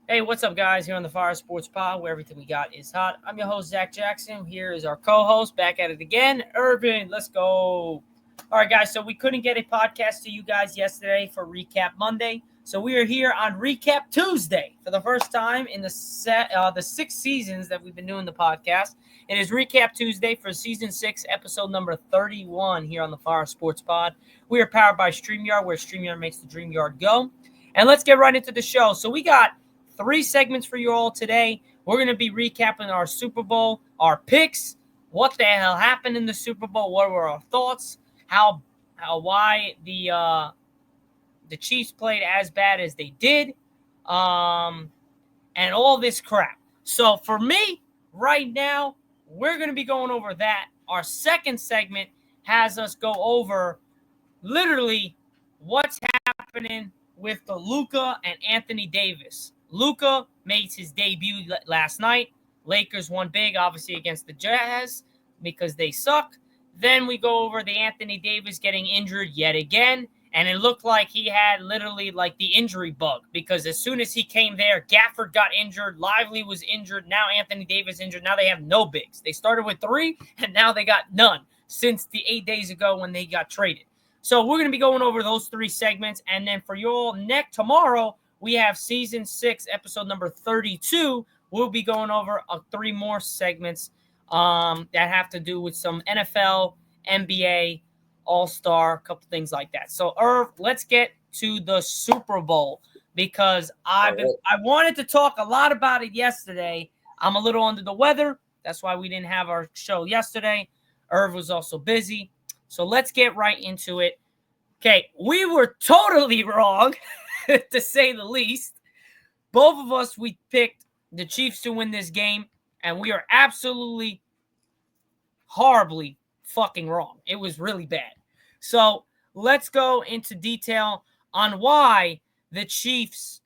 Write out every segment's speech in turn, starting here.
Hey, what's up, guys? Here on the Fire Sports Pod, where everything we got is hot. I'm your host, Zach Jackson. Here is our co-host, back at it again, Irving. Let's go. All right, guys. So we couldn't get a podcast to you guys yesterday for Recap Monday, so we are here on Recap Tuesday for the first time in the 6 seasons that we've been doing the podcast. It is Recap Tuesday for season 6, episode number 31 here on the Fire Sports Pod. We are powered by StreamYard, where StreamYard makes the dream yard go. And let's get right into the show. So we got 3 segments for you all today. We're going to be recapping our Super Bowl, our picks, what the hell happened in the Super Bowl, what were our thoughts, why the Chiefs played as bad as they did, and all this crap. So for me, right now, we're going to be going over that. Our second segment has us go over literally what's happening with the Luka and Anthony Davis. Luka made his debut last night. Lakers won big, obviously, against the Jazz because they suck. Then we go over the Anthony Davis getting injured yet again. And it looked like he had literally like the injury bug because as soon as he came there, Gafford got injured. Lively was injured. Now Anthony Davis injured. Now they have no bigs. They started with 3, and now they got none since the 8 days ago when they got traded. So we're going to be going over those 3 segments. And then for you all, tomorrow, we have season 6, episode number 32. We'll be going over 3 more segments that have to do with some NFL, NBA, All-Star, a couple things like that. So, Irv, let's get to the Super Bowl because I wanted to talk a lot about it yesterday. I'm a little under the weather. That's why we didn't have our show yesterday. Irv was also busy. So let's get right into it. Okay, we were totally wrong, to say the least. Both of us, we picked the Chiefs to win this game, and we are absolutely horribly fucking wrong. It was really bad. So let's go into detail on why the Chiefs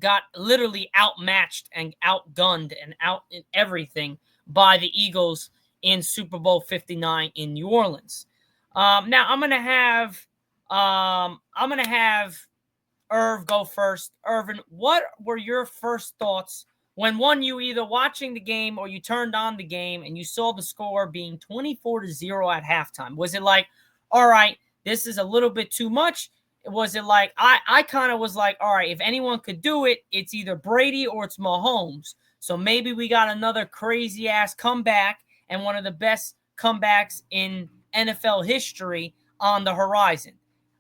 got literally outmatched and outgunned and out in everything by the Eagles in Super Bowl 59 in New Orleans. Now I'm gonna have Irv go first. Irvin, what were your first thoughts when you either watching the game or you turned on the game and you saw the score being 24-0 at halftime? Was it like, all right, this is a little bit too much? Was it like, I kind of was like, all right, if anyone could do it, it's either Brady or it's Mahomes. So maybe we got another crazy ass comeback and one of the best comebacks in NFL history on the horizon.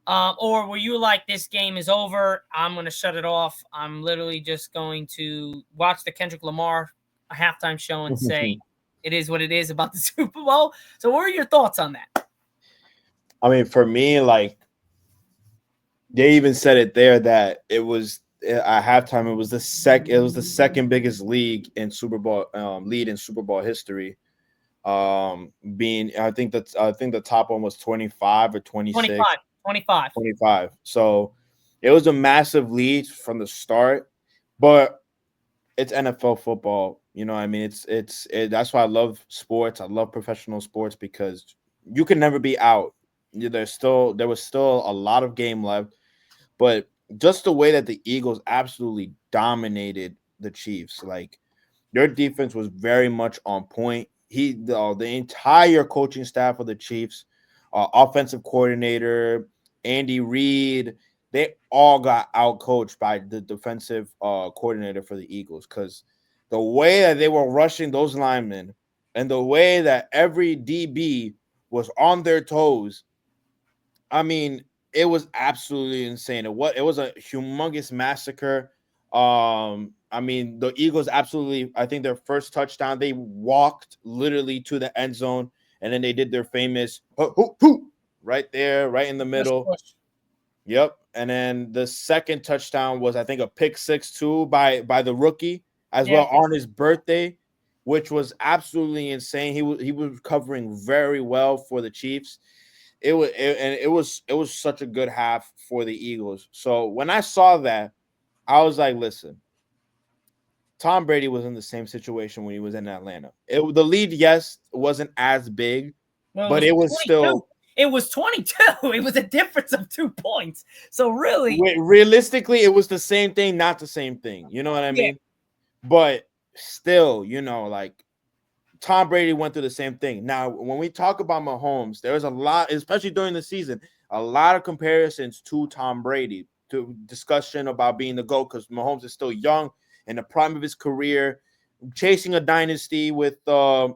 Or were you like, this game is over, I'm going to shut it off, I'm literally just going to watch the Kendrick Lamar halftime show and say it is what it is about the Super Bowl? So what are your thoughts on that? I mean, for me, like, they even said it there that it was at halftime. It was the second biggest lead in Super Bowl history. Being I think the top one was 25 or 26. 25. So it was a massive lead from the start, but it's NFL football. You know what I mean? That's why I love sports. I love professional sports because you can never be out. There was still a lot of game left, but just the way that the Eagles absolutely dominated the Chiefs, like their defense was very much on point. The entire coaching staff of the Chiefs, offensive coordinator, Andy Reid, they all got outcoached by the defensive coordinator for the Eagles because the way that they were rushing those linemen and the way that every DB was on their toes, I mean, it was absolutely insane. It was a humongous massacre. I mean, the Eagles absolutely, I think their first touchdown, they walked literally to the end zone, and then they did their famous right there, right in the middle. Yep. And then the second touchdown was, I think, a pick 6 too by the rookie as well on his birthday, which was absolutely insane. He was covering very well for the Chiefs. It was such a good half for the Eagles. So when I saw that, I was like, listen, Tom Brady was in the same situation when he was in Atlanta. The lead, yes, wasn't as big, but it was still It was 22. It was a difference of 2 points. So really, realistically, it was the same thing, not the same thing. You know what I mean? Yeah. But still, like Tom Brady went through the same thing. Now, when we talk about Mahomes, there's a lot, especially during the season, a lot of comparisons to Tom Brady, to discussion about being the GOAT, because Mahomes is still young, in the prime of his career, chasing a dynasty with the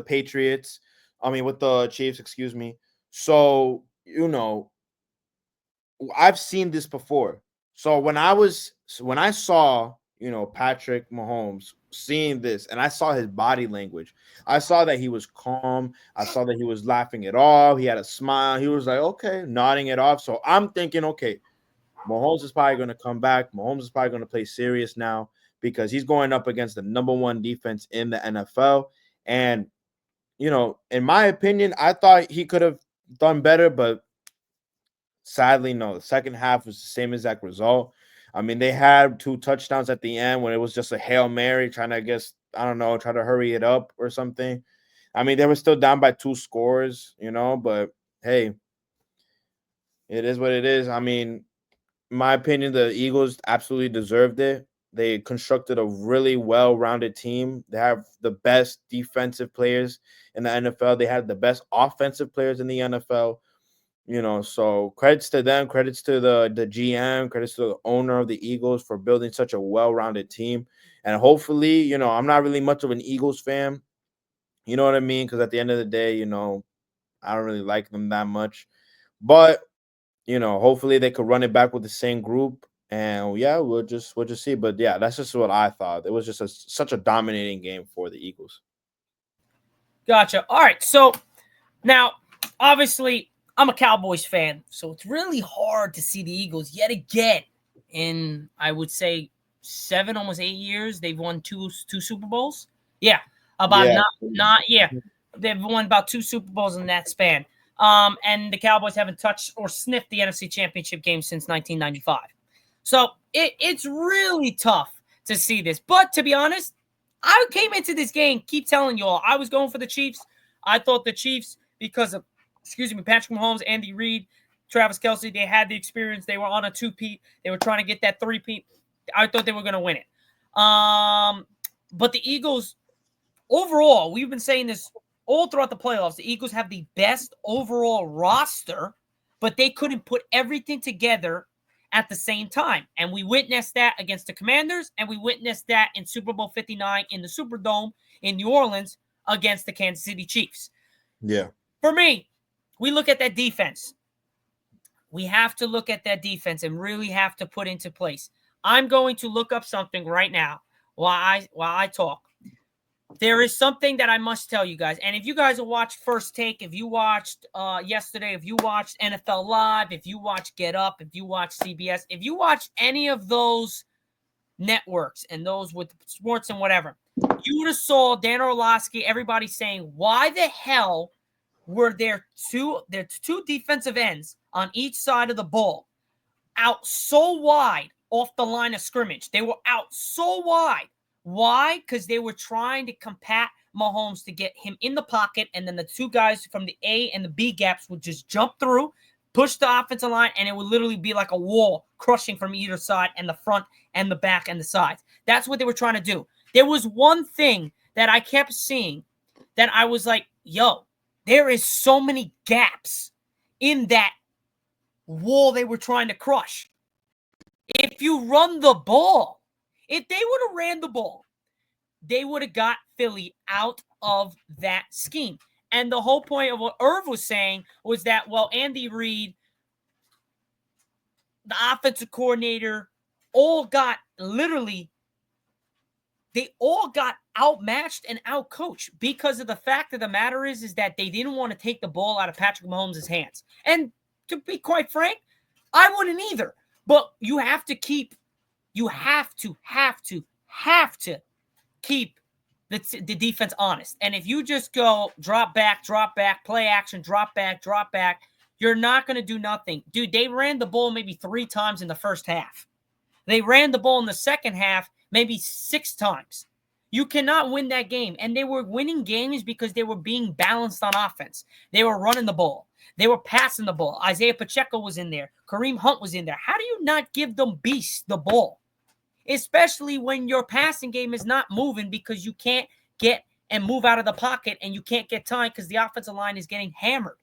Patriots. With the Chiefs, excuse me. So, I've seen this before. So when I saw, Patrick Mahomes seeing this, and I saw his body language, I saw that he was calm. I saw that he was laughing it off. He had a smile. He was like, okay, nodding it off. So I'm thinking, okay, Mahomes is probably going to come back. Mahomes is probably going to play serious now because he's going up against the number one defense in the NFL. And, in my opinion, I thought he could have done better, but sadly, no. The second half was the same exact result. They had 2 touchdowns at the end when it was just a Hail Mary trying to, try to hurry it up or something. They were still down by 2 scores, but hey, it is what it is. In my opinion, the Eagles absolutely deserved it. They constructed a really well-rounded team. They have the best defensive players in the NFL. They had the best offensive players in the NFL. So credits to them, credits to the GM, credits to the owner of the Eagles for building such a well-rounded team. And hopefully, I'm not really much of an Eagles fan. You know what I mean? Because at the end of the day, I don't really like them that much. But, hopefully they could run it back with the same group. And yeah, we'll just see. But yeah, that's just what I thought. It was just such a dominating game for the Eagles. Gotcha. All right. So now, obviously, I'm a Cowboys fan, so it's really hard to see the Eagles yet again in, I would say, 7, almost 8 years. They've won two Super Bowls. Yeah, they've won about 2 Super Bowls in that span. And the Cowboys haven't touched or sniffed the NFC Championship game since 1995. So it's really tough to see this. But to be honest, I came into this game, keep telling you all, I was going for the Chiefs. I thought the Chiefs, because of, Patrick Mahomes, Andy Reid, Travis Kelce, they had the experience. They were on a 2-peat. They were trying to get that 3-peat. I thought they were going to win it. But the Eagles, overall, we've been saying this all throughout the playoffs, the Eagles have the best overall roster, but they couldn't put everything together at the same time. And we witnessed that against the Commanders, and we witnessed that in Super Bowl 59 in the Superdome in New Orleans against the Kansas City Chiefs. Yeah. For me, we look at that defense. We have to look at that defense and really have to put into place. I'm going to look up something right now while I talk. There is something that I must tell you guys. And if you guys have watched First Take, if you watched yesterday, if you watched NFL Live, if you watched Get Up, if you watched CBS, if you watched any of those networks and those with sports and whatever, you would have saw Dan Orlovsky, everybody saying, why the hell were there two defensive ends on each side of the ball out so wide off the line of scrimmage? They were out so wide. Why? Because they were trying to compact Mahomes to get him in the pocket, and then the 2 guys from the A and the B gaps would just jump through, push the offensive line, and it would literally be like a wall crushing from either side, and the front and the back and the sides. That's what they were trying to do. There was one thing that I kept seeing that I was like, yo, there is so many gaps in that wall they were trying to crush. If you run the ball, if they would have ran the ball, they would have got Philly out of that scheme. And the whole point of what Irv was saying was that, well, Andy Reid, the offensive coordinator, they all got outmatched and outcoached because of the fact of the matter is that they didn't want to take the ball out of Patrick Mahomes' hands. And to be quite frank, I wouldn't either. But you have to keep keep the defense honest. And if you just go drop back, play action, drop back, you're not going to do nothing. Dude, they ran the ball maybe 3 times in the first half. They ran the ball in the second half maybe 6 times. You cannot win that game. And they were winning games because they were being balanced on offense. They were running the ball. They were passing the ball. Isaiah Pacheco was in there. Kareem Hunt was in there. How do you not give them beasts the ball? Especially when your passing game is not moving because you can't get and move out of the pocket and you can't get time because the offensive line is getting hammered.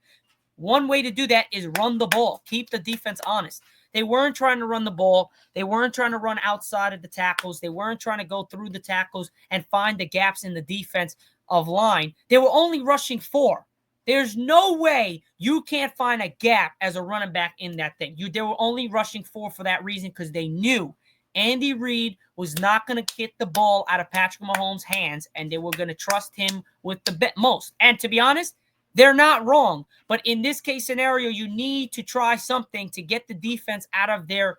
One way to do that is run the ball. Keep the defense honest. They weren't trying to run the ball. They weren't trying to run outside of the tackles. They weren't trying to go through the tackles and find the gaps in the defense of line. They were only rushing 4. There's no way you can't find a gap as a running back in that thing. They were only rushing 4 for that reason because they knew Andy Reid was not going to get the ball out of Patrick Mahomes' hands, and they were going to trust him with the most. And to be honest, they're not wrong. But in this case scenario, you need to try something to get the defense out of their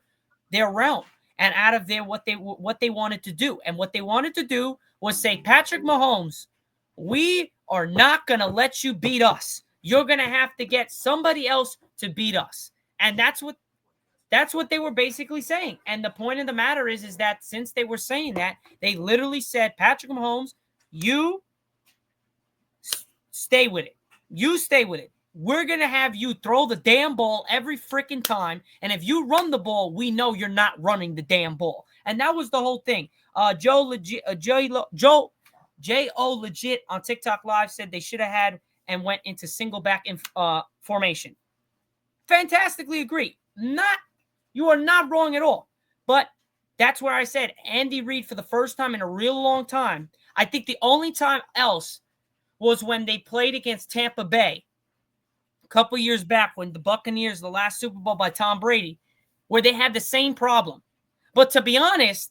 realm and out of what they wanted to do. And what they wanted to do was say, Patrick Mahomes, we are not going to let you beat us. You're going to have to get somebody else to beat us. And that's what they were basically saying. And the point of the matter is that since they were saying that, they literally said, Patrick Mahomes, you stay with it. You stay with it. We're going to have you throw the damn ball every freaking time. And if you run the ball, we know you're not running the damn ball. And that was the whole thing. J.O. Legit on TikTok Live said they should have had and went into single back formation. Fantastically agree. You are not wrong at all. But that's where I said Andy Reid for the first time in a real long time. I think the only time else was when they played against Tampa Bay a couple years back when the Buccaneers, the last Super Bowl by Tom Brady, where they had the same problem. But to be honest,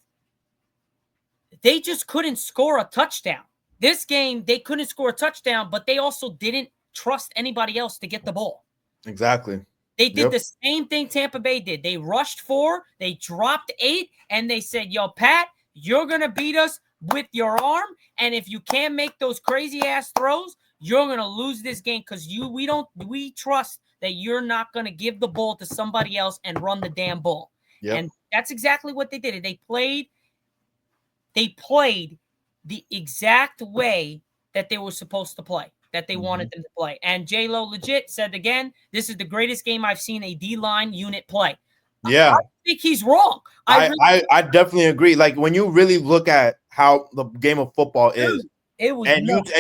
they just couldn't score a touchdown. This game, they couldn't score a touchdown, but they also didn't trust anybody else to get the ball. Exactly. They did the same thing Tampa Bay did. They rushed 4, they dropped 8, and they said, yo, Pat, you're going to beat us with your arm, and if you can't make those crazy-ass throws, you're going to lose this game because we trust that you're not going to give the ball to somebody else and run the damn ball. Yep. And that's exactly what they did. They played the exact way that they were supposed to play, that they wanted them to play. And J-Lo legit said again, this is the greatest game I've seen a D-line unit play. Yeah. I think he's wrong. I definitely agree. Like when you really look at how the game of football is, it was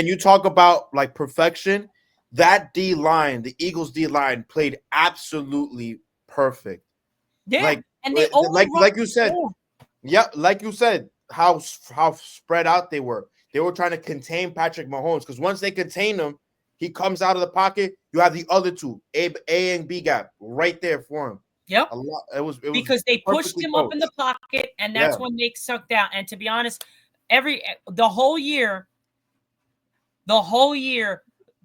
you talk about like perfection, that D-line, the Eagles D-line played absolutely perfect. Yeah. And they like you said, like you said, how spread out they were. They were trying to contain Patrick Mahomes because once they contain him, he comes out of the pocket. You have the other two, A and B gap, right there for him. Yep. It was because they pushed him up in the pocket, and that's when they sucked out. And to be honest, the whole year,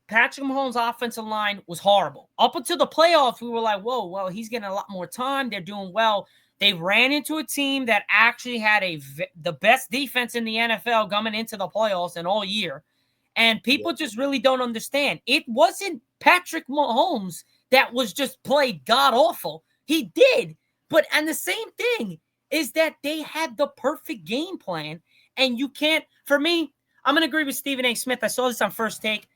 Patrick Mahomes' offensive line was horrible. Up until the playoffs, we were like, whoa, well, he's getting a lot more time. They're doing well. They ran into a team that actually had the best defense in the NFL coming into the playoffs and all year. And people just really don't understand. It wasn't Patrick Mahomes that was just played god-awful. He did. And the same thing is that they had the perfect game plan. And you can't, for me, I'm going to agree with Stephen A. Smith. I saw this on First Take.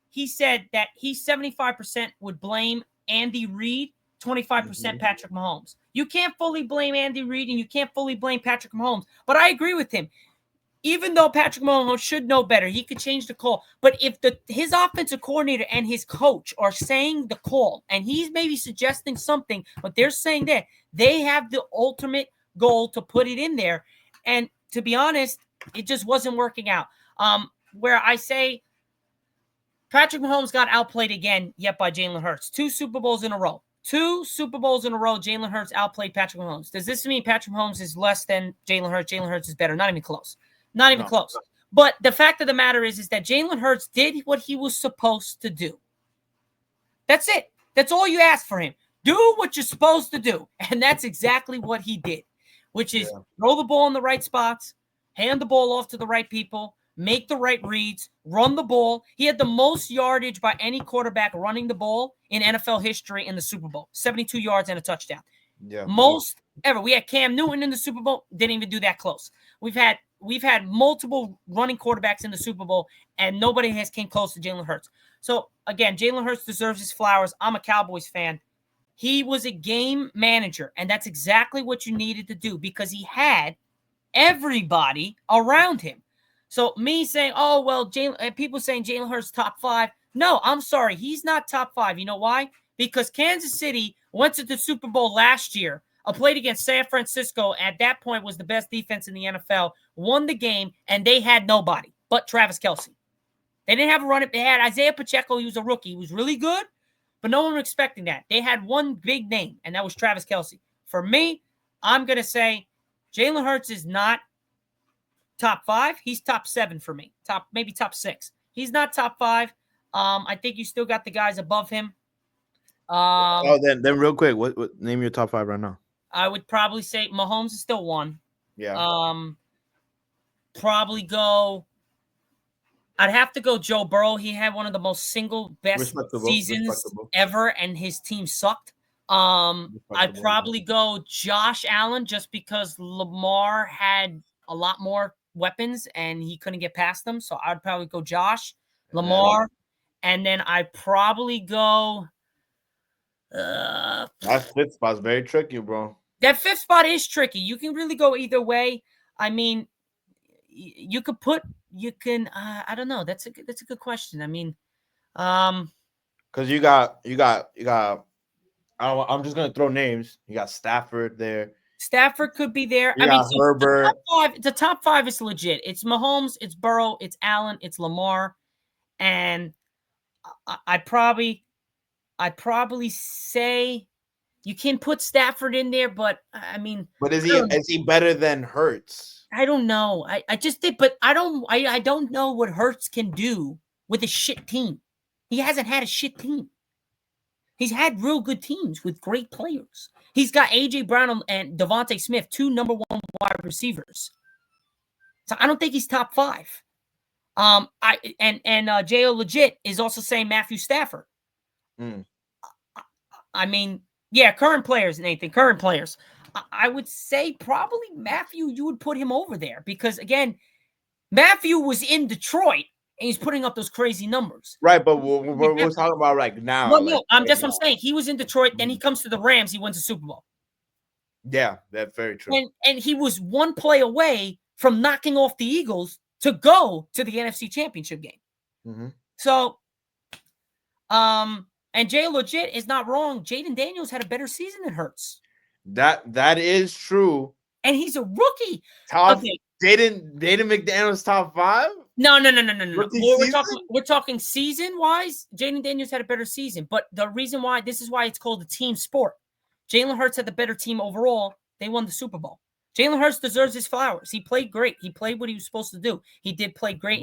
He said that he 75% would blame Andy Reid, 25% Patrick Mahomes. You can't fully blame Andy Reid and you can't fully blame Patrick Mahomes. But I agree with him. Even though Patrick Mahomes should know better, he could change the call. But if his offensive coordinator and his coach are saying the call, and he's maybe suggesting something, but they're saying that they have the ultimate goal to put it in there. And to be honest, it just wasn't working out. Where I say Patrick Mahomes got outplayed again, yet by Jalen Hurts. 2 Super Bowls in a row. Jalen Hurts outplayed Patrick Mahomes. Does this mean Patrick Mahomes is less than Jalen Hurts? Jalen Hurts is better. Not even close. Not even close. But the fact of the matter is that Jalen Hurts did what he was supposed to do. That's it. That's all you ask for him. Do what you're supposed to do. And that's exactly what he did, which is throw the ball in the right spots, hand the ball off to the right people, make the right reads, run the ball. He had the most yardage by any quarterback running the ball in NFL history in the Super Bowl. 72 yards and a touchdown. Yeah. Most ever. We had Cam Newton in the Super Bowl. Didn't even do that close. We've had we've had multiple running quarterbacks in the Super Bowl, and nobody has came close to Jalen Hurts. So again, Jalen Hurts deserves his flowers. I'm a Cowboys fan. He was a game manager, and that's exactly what you needed to do because he had everybody around him. So me saying, oh, well, people saying Jalen Hurts top 5. No, I'm sorry. He's not top 5. You know why? Because Kansas City went to the Super Bowl last year, played against San Francisco. At that point was the best defense in the NFL, won the game, and they had nobody but Travis Kelce. They didn't have a run. They had Isaiah Pacheco. He was a rookie. He was really good. But no one was expecting that. They had one big name, and that was Travis Kelce. For me, I'm going to say Jalen Hurts is not top 5. He's top 7 for me. Maybe top 6. He's not top 5. I think you still got the guys above him. Then real quick, what name your top 5 right now? I would probably say Mahomes is still 1. Yeah. Probably go. I'd have to go Joe Burrow. He had one of the most single best seasons ever, and his team sucked. I'd probably go Josh Allen just because Lamar had a lot more weapons and he couldn't get past them. So I'd probably go Josh, Lamar, and then I'd probably go. That 5th spot's very tricky, bro. That 5th spot is tricky. You can really go either way. I mean, you could put. You can. I don't know. That's a good question. I mean, because you got. I'm just gonna throw names. You got Stafford there. Stafford could be there. You got Herbert. The top 5 is legit. It's Mahomes, it's Burrow, it's Allen, it's Lamar, and I'd probably say you can put Stafford in there, but I mean, but is he better than Hurts? I don't know. I just did, but I don't know what Hurts can do with a shit team. He hasn't had a shit team. He's had real good teams with great players. He's got A.J. Brown and Devontae Smith, 2 number 1 wide receivers. So I don't think he's top 5. J.O. Legit is also saying Matthew Stafford. I mean, yeah, current players, Nathan, current players. I would say probably Matthew, you would put him over there because, again, Matthew was in Detroit and he's putting up those crazy numbers. Right, but we're talking about right now. No, that's what I'm saying. He was in Detroit, then he comes to the Rams, he wins the Super Bowl. Yeah, that's very true. And he was one play away from knocking off the Eagles to go to the NFC Championship game. Mm-hmm. So, and Jay Legit is not wrong. Jaden Daniels had a better season than Hurts. That is true. And he's a rookie. Jaden McDaniels top 5? No. We're talking season wise. Jaden Daniels had a better season, but the reason why this is why it's called a team sport. Jalen Hurts had the better team overall. They won the Super Bowl. Jalen Hurts deserves his flowers. He played great. He played what he was supposed to do. He did play great.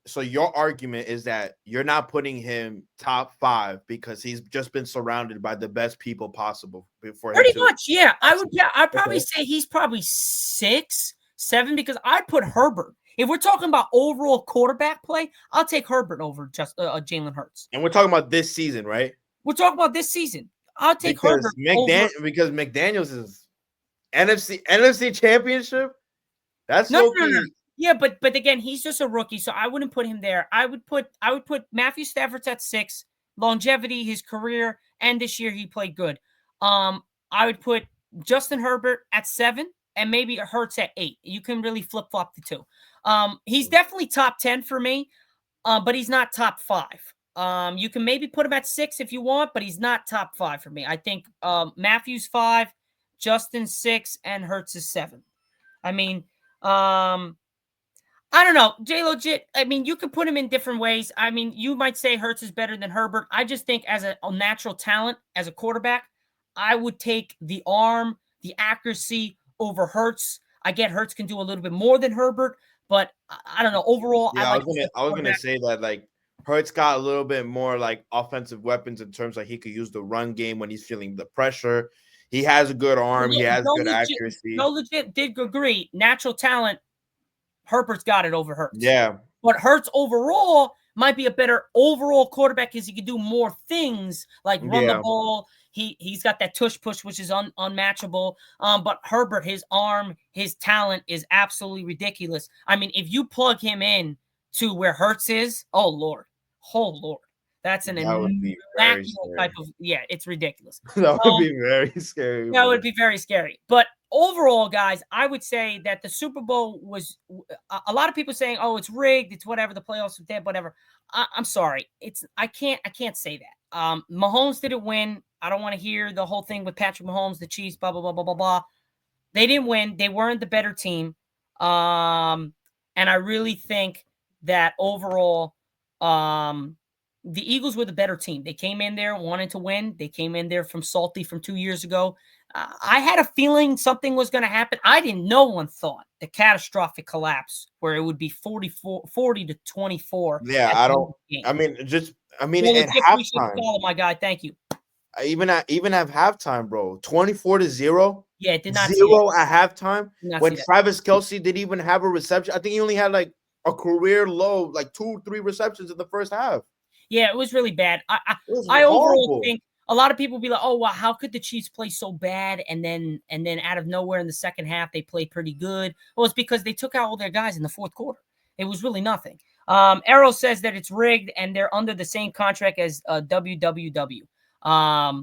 So your argument is that you're not putting him top 5 because he's just been surrounded by the best people possible before. Pretty much, yeah. I'd probably say he's probably 6, 7 because I'd put Herbert. If we're talking about overall quarterback play, I'll take Herbert over just Jalen Hurts. And we're talking about this season, right? We're talking about this season. I'll take Herbert because McDaniels is NFC Championship. That's no. Yeah, but again, he's just a rookie, so I wouldn't put him there. I would put Matthew Stafford at 6, longevity, his career, and this year he played good. I would put Justin Herbert at 7, and maybe Hurts at 8. You can really flip flop the 2. He's definitely top 10 for me, but he's not top 5. You can maybe put him at 6 if you want, but he's not top 5 for me. I think Matthew's 5, Justin 6, and Hurts is 7. I mean, I don't know. Jay Legit, I mean, you could put him in different ways. I mean, you might say Hurts is better than Herbert. I just think as a natural talent, as a quarterback, I would take the arm, the accuracy over Hurts. I get Hurts can do a little bit more than Herbert, but I don't know. Overall, yeah, I was gonna say that like Hurts got a little bit more like offensive weapons in terms of he could use the run game when he's feeling the pressure. He has a good arm. He has good accuracy. No, legit did agree. Natural talent, Herbert's got it over Hurts. Yeah. But Hurts overall might be a better overall quarterback because he can do more things like run the ball. He's got that tush push, which is unmatchable. But Herbert, his arm, his talent is absolutely ridiculous. I mean, if you plug him in to where Hurts is, oh Lord, that's an immaculate type of it's ridiculous. That would be very scary. That would be very scary. But overall, guys, I would say that the Super Bowl was a lot of people saying, "Oh, it's rigged. It's whatever. The playoffs are dead. Whatever." I'm sorry. I can't say that. Mahomes didn't win. I don't want to hear the whole thing with Patrick Mahomes, the Chiefs, blah blah blah blah blah blah. They didn't win. They weren't the better team. And I really think that overall, the Eagles were the better team. They came in there wanting to win. They came in there from salty from 2 years ago. I had a feeling something was going to happen. No one thought the catastrophic collapse where it would be 40 to 24. Yeah, at halftime. My guy, thank you. Even at halftime, bro, 24-0. Yeah, it did not 0 at halftime. When Travis Kelce didn't even have a reception, I think he only had like a career low, like 2-3 receptions in the first half. Yeah, it was really bad. I overall think a lot of people be like, "Oh, wow, how could the Chiefs play so bad?" And then out of nowhere in the second half, they played pretty good. Well, it's because they took out all their guys in the fourth quarter. It was really nothing. Arrow says that it's rigged and they're under the same contract as WWW. I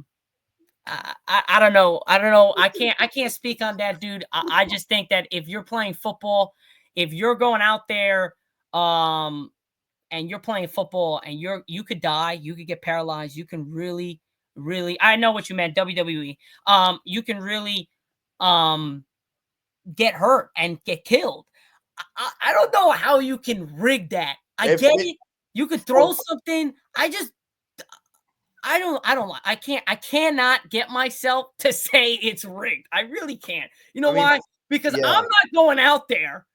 don't know. I can't speak on that, dude. I just think that if you're playing football, if you're going out there, and you're playing football and you could die, you could get paralyzed, you can really, I know what you meant, WWE. You can really get hurt and get killed. I don't know how you can rig that. I get it. You could throw something. I cannot get myself to say it's rigged. I really can't. You know why? Because I'm not going out there.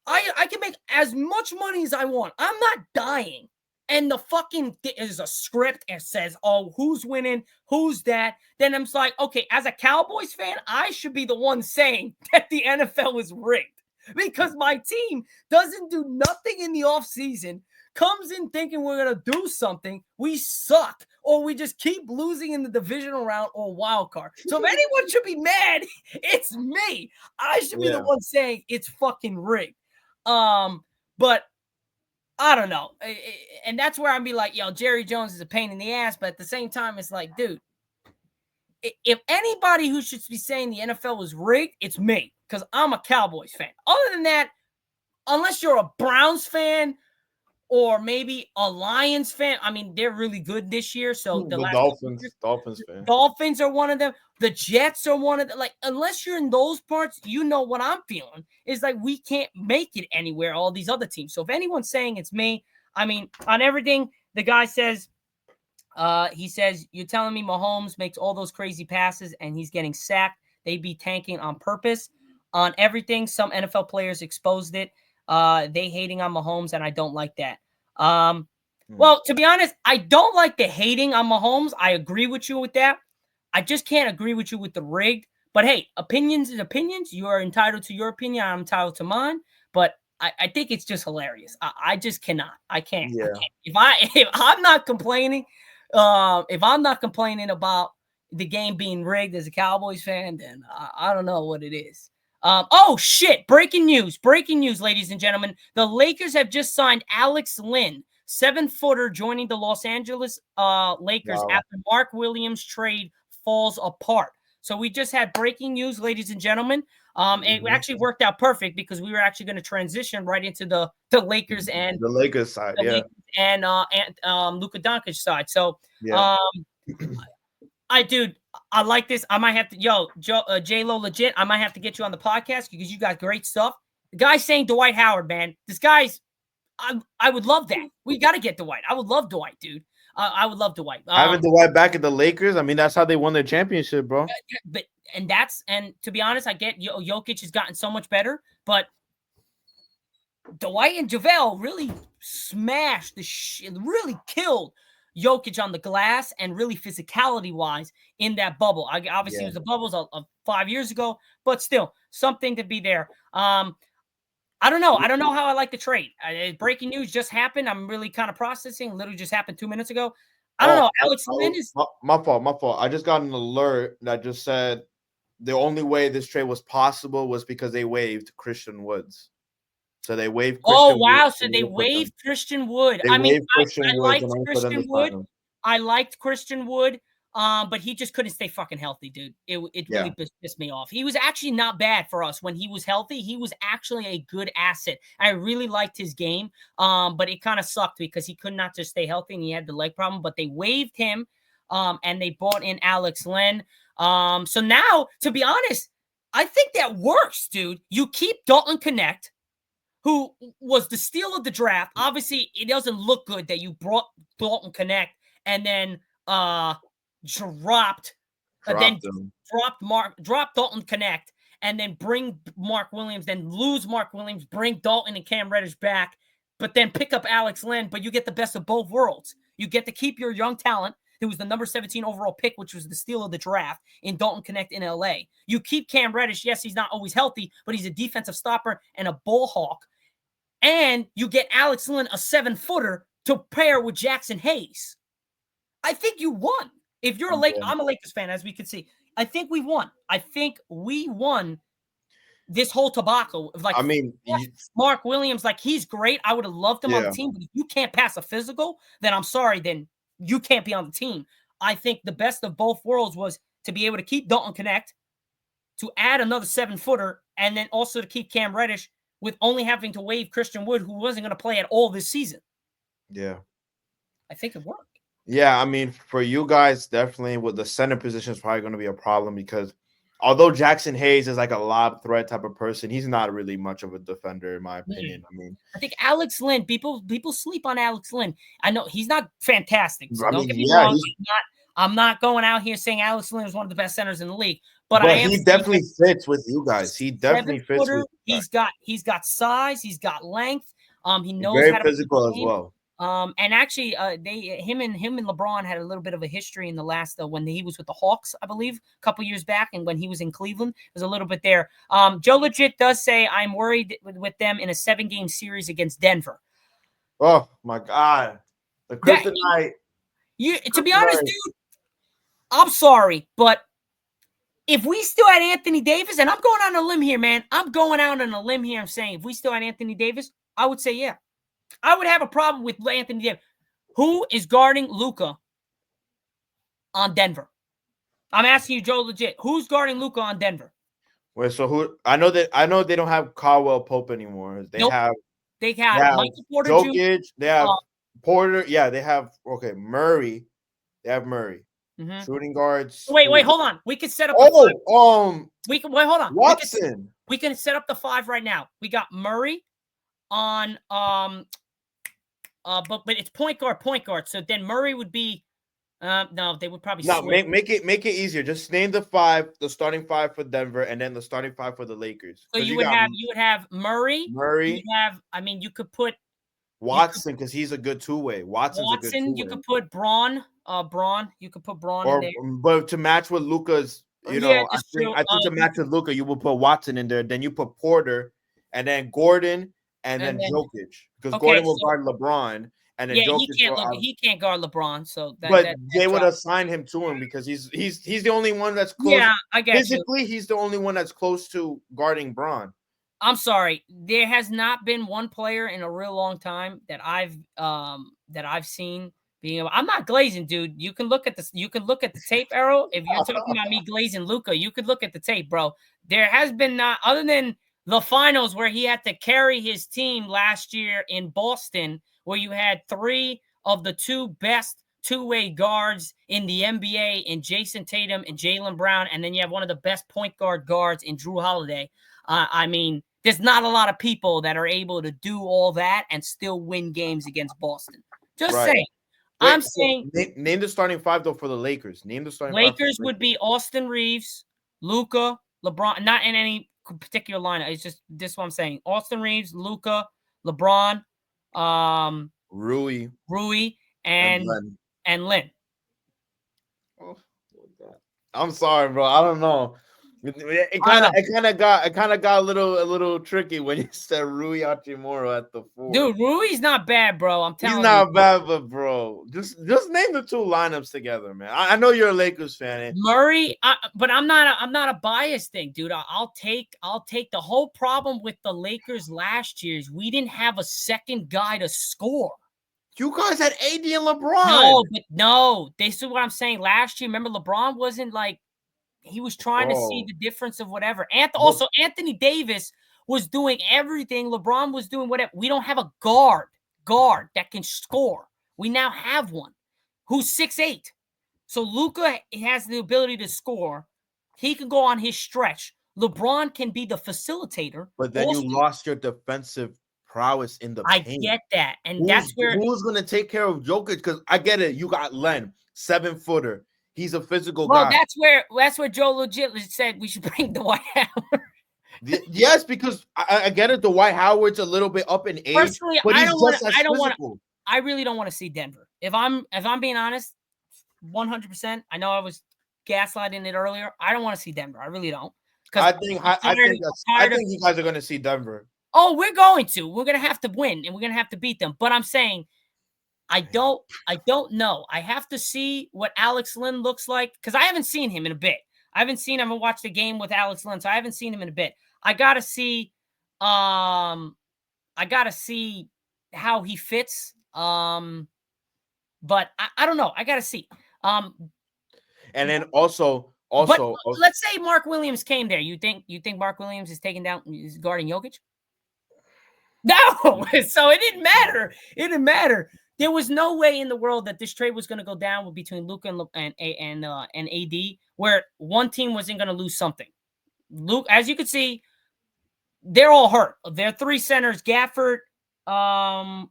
I can make as much money as I want. I'm not dying. And the fucking is a script and says, "Oh, who's winning? Who's that?" Then I'm like, okay, as a Cowboys fan, I should be the one saying that the NFL is rigged because my team doesn't do nothing in the offseason, comes in thinking we're going to do something. We suck, or we just keep losing in the divisional round or wild card. So if anyone should be mad, it's me. I should be the one saying it's fucking rigged. But I don't know. And that's where I'd be like, yo, Jerry Jones is a pain in the ass. But at the same time, it's like, dude, if anybody who should be saying the NFL was rigged, it's me because I'm a Cowboys fan. Other than that, unless you're a Browns fan or maybe a Lions fan, I mean, they're really good this year. So the Dolphins fan. Dolphins are one of them. The Jets are one of them. Like, unless you're in those parts, you know what I'm feeling. Is like we can't make it anywhere, all these other teams. So if anyone's saying it's me, I mean, on everything, the guy says, he says, you're telling me Mahomes makes all those crazy passes and he's getting sacked. They be tanking on purpose. On everything, some NFL players exposed it. They hating on Mahomes, and I don't like that. Well, to be honest, I don't like the hating on Mahomes. I agree with you with that. I just can't agree with you with the rigged. But hey, opinions is opinions. You are entitled to your opinion. I'm entitled to mine. But I think it's just hilarious. I just cannot. I can't. Yeah. If I'm not complaining, if I'm not complaining about the game being rigged as a Cowboys fan, then I don't know what it is. Oh, shit. Breaking news, ladies and gentlemen. The Lakers have just signed Alex Lynn, 7-footer, joining the Los Angeles Lakers after Mark Williams' trade falls apart. So we just had breaking news, ladies and gentlemen. It actually worked out perfect because we were actually going to transition right into the Lakers and the Lakers side, Lakers and Luka Doncic side. So, I like this. I might have to, J-Lo legit. I might have to get you on the podcast because you got great stuff. The guy's saying Dwight Howard, man. This guy's, I would love that. We got to get Dwight. I would love Dwight, dude. I would love Dwight. Having Dwight back at the Lakers, I mean, that's how they won their championship, bro. And to be honest, I get Jokic has gotten so much better, but Dwight and JaVale really smashed really killed Jokic on the glass and really physicality-wise in that bubble. Obviously, it was the bubbles of 5 years ago, but still something to be there. I don't know. I don't know how I like the trade. Breaking news just happened. I'm really kind of processing. Literally just happened 2 minutes ago. I don't know. Alex Len is my fault. I just got an alert that just said the only way this trade was possible was because they waived Christian Woods. So they waived Christian wow. Wood. So they waived Christian Wood. They I mean, waived Christian I Woods liked in order for them Christian to Wood. sign him. I liked Christian Wood, but he just couldn't stay fucking healthy, dude. It really pissed me off. He was actually not bad for us when he was healthy. He was actually a good asset. I really liked his game, but it kind of sucked because he could not just stay healthy and he had the leg problem. But they waived him, and they brought in Alex Len. So now, to be honest, I think that works, dude. You keep Dalton Connect, who was the steal of the draft. Obviously, it doesn't look good that you brought Dalton Connect and then dropped Dalton Connect and then bring Mark Williams, then lose Mark Williams, bring Dalton and Cam Reddish back, but then pick up Alex Len. But you get the best of both worlds. You get to keep your young talent, who was the number 17 overall pick, which was the steal of the draft in Dalton Connect in LA. You keep Cam Reddish. Yes, he's not always healthy, but he's a defensive stopper and a ball hawk. And you get Alex Len, a 7-footer, to pair with Jackson Hayes. I think you won. If you're I'm a Lakers fan, as we can see. I think we won. I think we won this whole tobacco. Like, I mean, Mark Williams, like, he's great. I would have loved him on the team. But if you can't pass a physical, then I'm sorry. Then you can't be on the team. I think the best of both worlds was to be able to keep Dalton Connect, to add another 7-footer, and then also to keep Cam Reddish with only having to waive Christian Wood, who wasn't going to play at all this season. Yeah. I think it worked. Yeah, I mean, for you guys, definitely with the center position is probably going to be a problem because although Jackson Hayes is like a lob threat type of person, he's not really much of a defender, in my opinion. I think Alex Len, people sleep on Alex Len. I know he's not fantastic. So don't get me wrong. I'm not going out here saying Alex Len is one of the best centers in the league. But he definitely fits with you guys. He definitely fits with you guys. He's got size, he's got length. He knows very how to physical as well. And actually, him and LeBron had a little bit of a history in the last when he was with the Hawks, I believe, a couple years back, and when he was in Cleveland, there's a little bit there. Joe Legit does say I'm worried with them in a 7-game series against Denver. Oh my God, the kryptonite. To be honest, dude, I'm sorry, but if we still had Anthony Davis, and I'm going out on a limb here, man. I'm going out on a limb here. I'm saying if we still had Anthony Davis, I would say yeah. I would have a problem with Anthony Davis. Who is guarding Luka on Denver? I'm asking you, Joe Legit. Who's guarding Luka on Denver? Wait, so who? I know they don't have Caldwell Pope anymore. They have Michael Porter Jokic. They have Porter. Yeah, they have Murray. They have Murray. Mm-hmm. Shooting guards. Wait, hold on. We can set up. We can hold on. Watson. We can set up the 5 right now. We got Murray on but it's point guard. So then Murray would be no, they would probably make it easier. Just name the 5, the starting 5 for Denver, and then the starting 5 for the Lakers. So you would have Murray. You could put Watson because he's a good two-way. Watson's a good two-way. You could put Braun. You could put Braun in there. But to match with Luka's, I think to match with Luka, you will put Watson in there. Then you put Porter, and then Gordon. And then Jokic, because Gordon will guard LeBron, and then Jokic he can't guard LeBron. So, they would assign him to him because he's the only one that's close. Yeah, I guess physically he's the only one that's close to guarding Braun. I'm sorry, there has not been one player in a real long time that I've seen being able. I'm not glazing, dude. You can look at this. You can look at the tape, Arrow. If you're talking about me glazing Luka, you could look at the tape, bro. There has been not other than the finals where he had to carry his team last year in Boston, where you had 3 of the 2 best two-way guards in the NBA in Jason Tatum and Jaylen Brown, and then you have one of the best point guards in Drew Holiday. I mean, there's not a lot of people that are able to do all that and still win games against Boston. Just saying. I'm saying. Name the starting 5, though, for the Lakers. Name the starting 5. Lakers would be Austin Reeves, Luka, LeBron, not in any particular lineup. It's just this what I'm saying. Austin Reeves, Luka, LeBron, Rui, and Lynn. Oh, I'm sorry, bro. I don't know. It kind of got a little tricky when you said Rui Hachimura at the 4. Dude, Rui's not bad, bro. I'm telling you. He's not bad, but bro, just name the two lineups together, man. I know you're a Lakers fan, Murray, but I'm not a biased thing, dude. I'll take the whole problem with the Lakers last year is we didn't have a second guy to score. You guys had AD and LeBron. No, this is what I'm saying. Last year, remember LeBron wasn't like he was trying to see the difference of whatever. Also, Anthony Davis was doing everything. LeBron was doing whatever. We don't have a guard that can score. We now have one who's 6'8". So Luka has the ability to score. He can go on his stretch. LeBron can be the facilitator. But then you lost your defensive prowess in the paint. I get that. And that's where who's going to take care of Jokic? Because I get it. You got Len, 7-footer. He's a physical guy. That's where Joe legit said we should bring Dwight Howard. Yes, because I get it. Dwight Howard's a little bit up in age. Personally, but I really don't want to see Denver. If I'm being honest, 100%. I know I was gaslighting it earlier. I don't want to see Denver. I really don't. I think you guys are going to see Denver. Oh, we're going to. We're going to have to win, and we're going to have to beat them. But I'm saying I don't know. I have to see what Alex Lynn looks like because I haven't seen him in a bit. I haven't watched a game with Alex Lynn, so I haven't seen him in a bit. I gotta see how he fits. But I don't know. I gotta see. And then also, let's say Mark Williams came there. You think Mark Williams is guarding Jokic? No. So it didn't matter. It didn't matter. There was no way in the world that this trade was going to go down between Luka and AD, where one team wasn't going to lose something. Luke, as you can see, they're all hurt. Their three centers, Gafford. It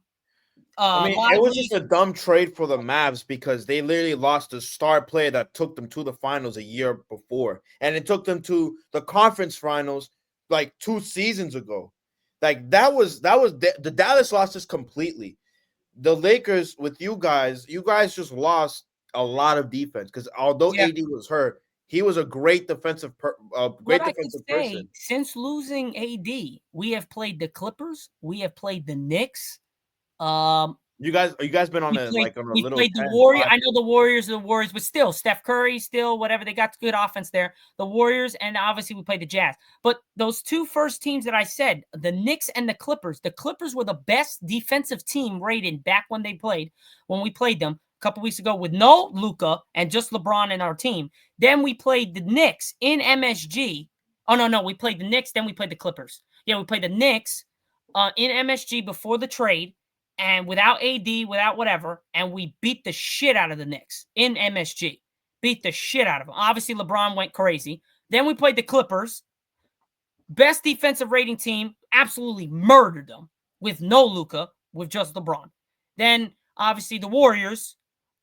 was just a dumb trade for the Mavs because they literally lost a star player that took them to the finals a year before, and it took them to the conference finals like 2 seasons ago. Like that was the Dallas lost this completely. The Lakers with you guys just lost a lot of defense because although AD was hurt, he was a great defensive person. Since losing AD, we have played the Clippers, we have played the Knicks. You guys been on a little. We played the Warriors. I know the Warriors, but still, Steph Curry, whatever, they got good offense there. The Warriors, and obviously we played the Jazz. But those two first teams that I said, the Knicks and the Clippers were the best defensive team rated back when we played them a couple weeks ago with no Luka and just LeBron in our team. Then we played the Knicks in MSG. Oh no, we played the Knicks. Then we played the Clippers. Yeah, we played the Knicks in MSG before the trade. And without AD, without whatever, and we beat the shit out of the Knicks in MSG. Beat the shit out of them. Obviously, LeBron went crazy. Then we played the Clippers. Best defensive rating team, absolutely murdered them with no Luka, with just LeBron. Then, obviously, the Warriors,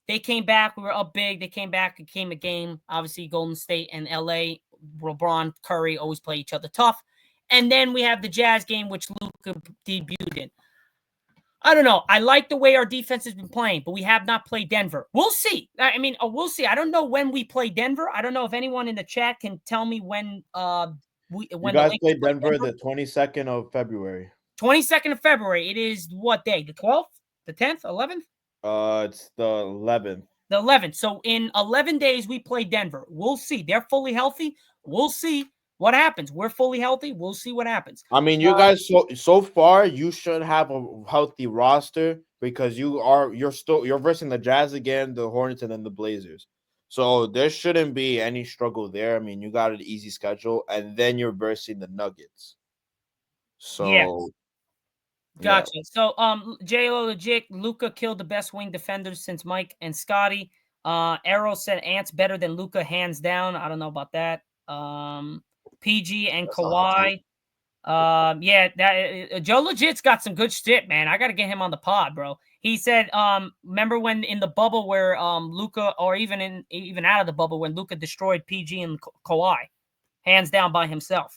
they came back. We were up big. They came back. It came a game. Obviously, Golden State and LA, LeBron, Curry always play each other tough. And then we have the Jazz game, which Luka debuted in. I don't know. I like the way our defense has been playing, but we have not played Denver. We'll see. We'll see. I don't know when we play Denver. I don't know if anyone in the chat can tell me when you guys played Denver the 22nd of February. 22nd of February. It is what day? The 12th? The 10th? 11th? It's the 11th. The 11th. So in 11 days, we play Denver. We'll see. They're fully healthy. We'll see what happens. We're fully healthy. We'll see what happens. I mean, you guys so far you should have a healthy roster because you're versing the Jazz again, the Hornets, and then the Blazers. So there shouldn't be any struggle there. I mean, you got an easy schedule, and then you're versing the Nuggets. So gotcha. Yeah. So J.Lo legit, Luka killed the best wing defenders since Mike and Scotty. Arrow said Ant's better than Luka, hands down. I don't know about that. PG and that's Kawhi. Joe Legit's got some good shit, man. I got to get him on the pod, bro. He said, remember when in the bubble where Luka, or even out of the bubble when Luka destroyed PG and Kawhi, hands down by himself.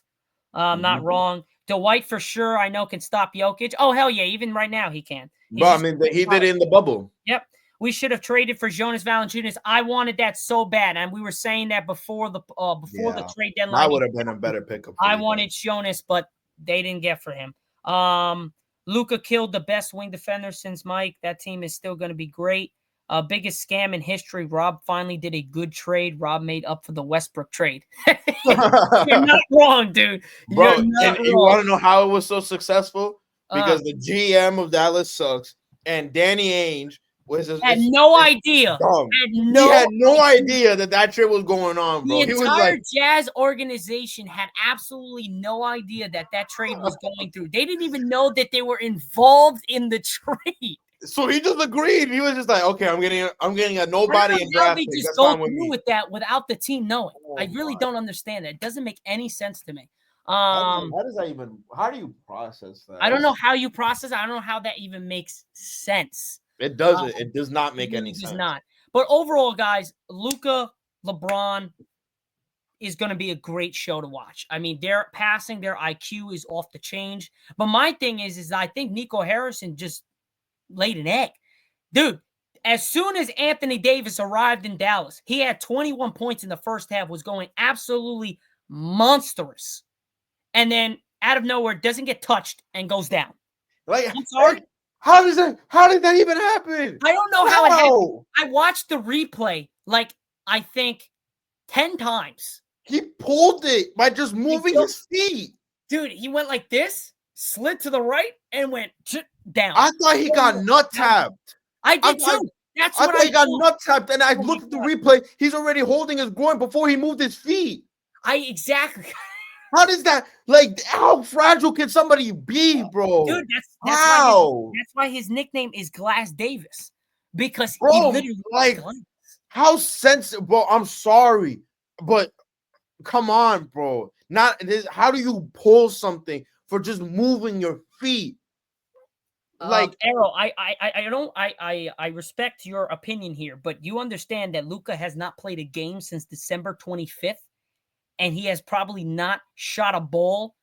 Not wrong. Dwight for sure, I know, can stop Jokic. Oh hell yeah, even right now he can. But I mean, he did it in the bubble. Yep. We should have traded for Jonas Valanciunas. I wanted that so bad, and we were saying that before the trade deadline. That would have been a better pickup. I wanted Jonas, but they didn't get for him. Luka killed the best wing defender since Mike. That team is still going to be great. Biggest scam in history. Rob finally did a good trade. Rob made up for the Westbrook trade. You're not wrong, dude. Bro, and you want to know how it was so successful? Because the GM of Dallas sucks, and Danny Ainge had no idea. He had no idea that trade was going on, bro. The entire Jazz organization had absolutely no idea that trade was going through. They didn't even know that they were involved in the trade. So he just agreed. He was just like, okay, I'm getting a nobody in draft pick. They just go through with that without the team knowing. I really don't understand that. It doesn't make any sense to me. How does that even? How do you process that? I don't know how you process it. I don't know how that even makes sense. It doesn't. It does not make any sense. It does not. But overall, guys, Luka, LeBron is going to be a great show to watch. I mean, their passing, their IQ is off the change. But my thing is I think Nico Harrison just laid an egg. Dude, as soon as Anthony Davis arrived in Dallas, he had 21 points in the first half, was going absolutely monstrous. And then out of nowhere, doesn't get touched and goes down. Like, I'm sorry. How did that even happen? I don't know how it happened. I watched the replay, I think 10 times. He pulled it by just moving his feet. Dude, he went like this, slid to the right, and went down. I thought he got nut tapped. I did too. That's what I thought he got nut tapped, and I looked at the replay. He's already holding his groin before he moved his feet. Exactly. How does that, how fragile can somebody be, bro? Dude, that's why his nickname is Glass Davis. Because he literally how sensitive, bro. I'm sorry, but come on, bro. How do you pull something for just moving your feet? Arrow, I respect your opinion here, but you understand that Luka has not played a game since December 25th. And he has probably not shot a ball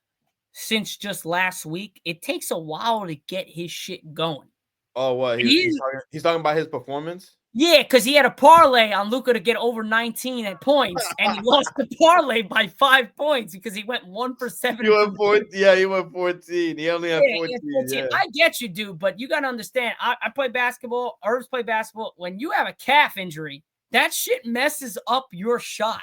since just last week. It takes a while to get his shit going. Oh, what? He's talking about his performance? Yeah, because he had a parlay on Luka to get over 19 at points, and he lost the parlay by 5 points because he went 1 for 7. He went 14. Yeah, he went 14. He only had 14. Yeah. I get you, dude, but you got to understand. I play basketball. Herbs play basketball. When you have a calf injury, that shit messes up your shot.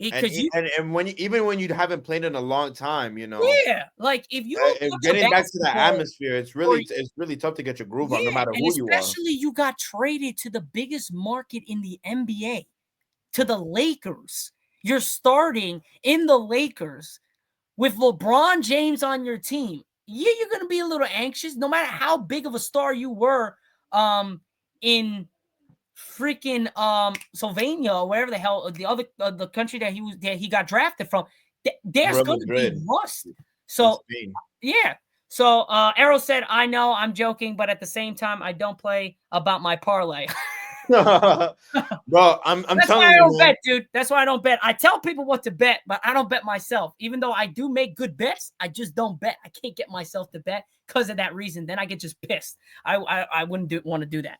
And when you haven't played in a long time, yeah, if you getting back to the atmosphere, it's really tough to get your groove on, no matter who you are. Especially you got traded to the biggest market in the NBA, to the Lakers. You're starting in the Lakers with LeBron James on your team. Yeah, you're gonna be a little anxious, no matter how big of a star you were, in freaking Slovenia or wherever the hell the country that he got drafted from. There's going to be rust. So yeah. So Arrow said, I know I'm joking, but at the same time, I don't play about my parlay. Bro, I'm That's telling why I you, don't bet, dude. That's why I don't bet. I tell people what to bet, but I don't bet myself. Even though I do make good bets, I just don't bet. I can't get myself to bet because of that reason. Then I get just pissed. I wouldn't want to do that.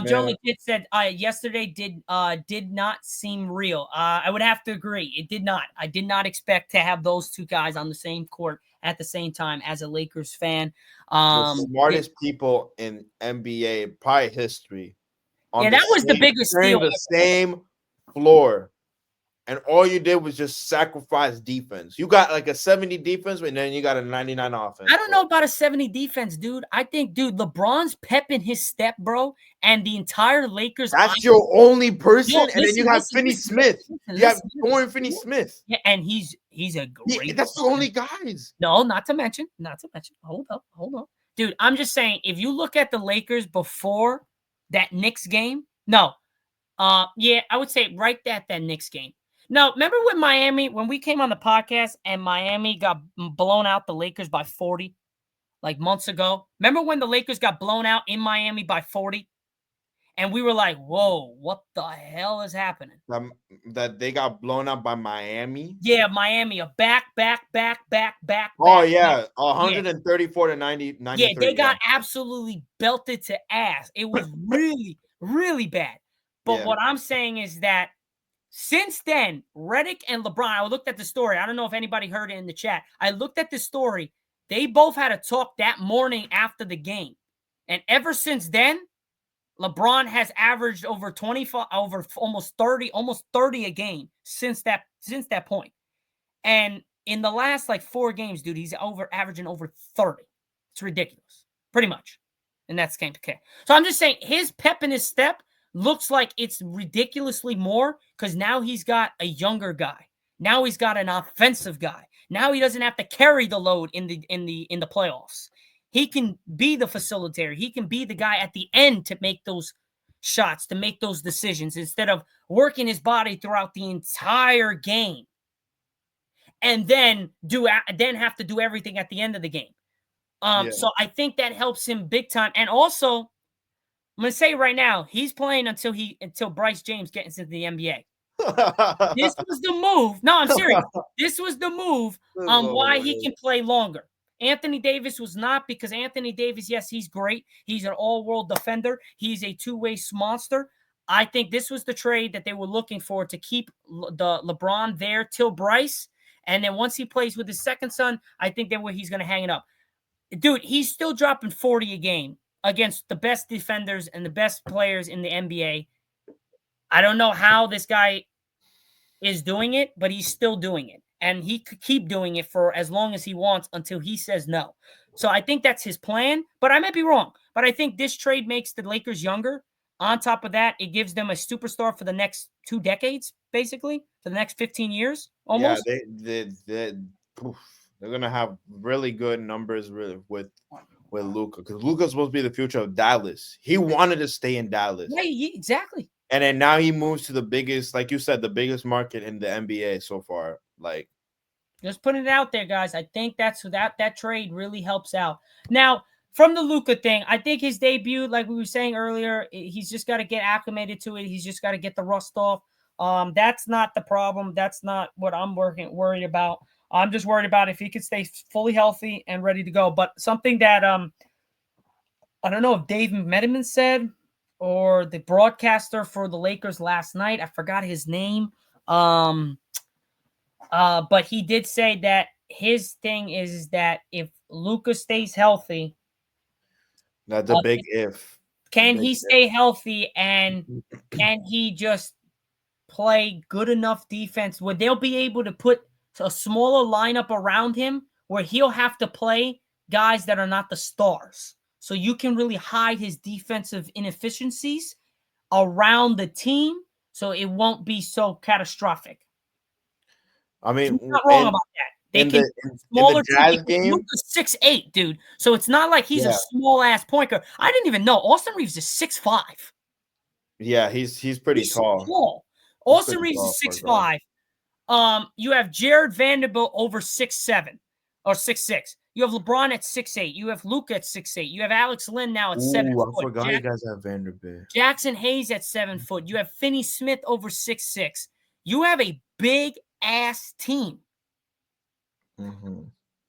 Jolie Kid said yesterday did not seem real. I would have to agree. It did not. I did not expect to have those two guys on the same court at the same time as a Lakers fan. The smartest people in NBA probably history. That was the biggest steal. The same floor. And all you did was just sacrifice defense. You got like a 70 defense, and then you got a 99 offense. I don't know about a 70 defense, dude. I think, LeBron's pepping his step, bro, and the entire Lakers. That's your only person, and then you have Finney-Smith. You have Dorian Finney-Smith. Yeah, and he's a great. That's the only guys. No, not to mention. Hold up. Dude, I'm just saying, if you look at the Lakers before that Knicks game, I would say right at that Knicks game. No, remember when we came on the podcast and Miami got blown out the Lakers by 40 like months ago? Remember when the Lakers got blown out in Miami by 40? And we were like, whoa, what the hell is happening? That they got blown up by Miami. Yeah, Miami, a back. Oh yeah, Yeah. 134 to 90, Yeah, 93. they got absolutely belted to ass. It was really, really bad. But what I'm saying is that since then, Redick and LeBron, I looked at the story. I don't know if anybody heard it in the chat. I looked at the story. They both had a talk that morning after the game. And ever since then, LeBron has averaged over 25, over almost 30 a game since that point. And in the last like 4 games, dude, he's averaging over 30. It's ridiculous, pretty much. And that's game. Okay. So I'm just saying his pep in his step looks like it's ridiculously more because now he's got a younger guy. Now he's got an offensive guy. Now he doesn't have to carry the load in the playoffs. He can be the facilitator. He can be the guy at the end to make those shots, to make those decisions instead of working his body throughout the entire game and then have to do everything at the end of the game. So I think that helps him big time. And also, I'm gonna say right now, he's playing until Bryce James gets into the NBA. This was the move. No, I'm serious. This was the move on why he can play longer. Anthony Davis was not, because Anthony Davis, yes, he's great. He's an all-world defender. He's a two-way monster. I think this was the trade that they were looking for to keep the LeBron there till Bryce. And then once he plays with his second son, I think that he's going to hang it up. Dude, he's still dropping 40 a game against the best defenders and the best players in the NBA. I don't know how this guy is doing it, but he's still doing it. And he could keep doing it for as long as he wants until he says no. So I think that's his plan, but I might be wrong. But I think this trade makes the Lakers younger. On top of that, it gives them a superstar for the next 2 decades, basically, for the next 15 years, almost. Yeah, they're gonna have really good numbers with Luka, because Luka's supposed to be the future of Dallas. He wanted to stay in Dallas. Yeah, exactly. And then now he moves to the biggest, like you said, the biggest market in the NBA so far. Like, just putting it out there, guys. I think that trade really helps out. Now, from the Luka thing, I think his debut, like we were saying earlier, he's just got to get acclimated to it. He's just got to get the rust off. That's not the problem. That's not what I'm worried about. I'm just worried about if he could stay fully healthy and ready to go. But something that I don't know if Dave Mediman said, or the broadcaster for the Lakers last night, I forgot his name. But he did say that his thing is that if Luka stays healthy, that's a big if. Can he stay healthy, and can he just play good enough defense where they'll be able to put a smaller lineup around him where he'll have to play guys that are not the stars. So you can really hide his defensive inefficiencies around the team so it won't be so catastrophic. I mean, he's not wrong about that. They can smaller Jazz game. Luka's 6'8", dude. So it's not like he's a small ass point guard. I didn't even know Austin Reeves is 6'5". Yeah, he's pretty tall. Austin Reeves is 6'5". You have Jared Vanderbilt over 6'7" or 6'6". You have LeBron at 6'8". You have Luka at 6'8". You have Alex Len now at 7 foot. I forgot you guys have Vanderbilt. Jackson Hayes at 7 foot. You have Finney Smith over 6'6". You have a big ass team. Mm-hmm.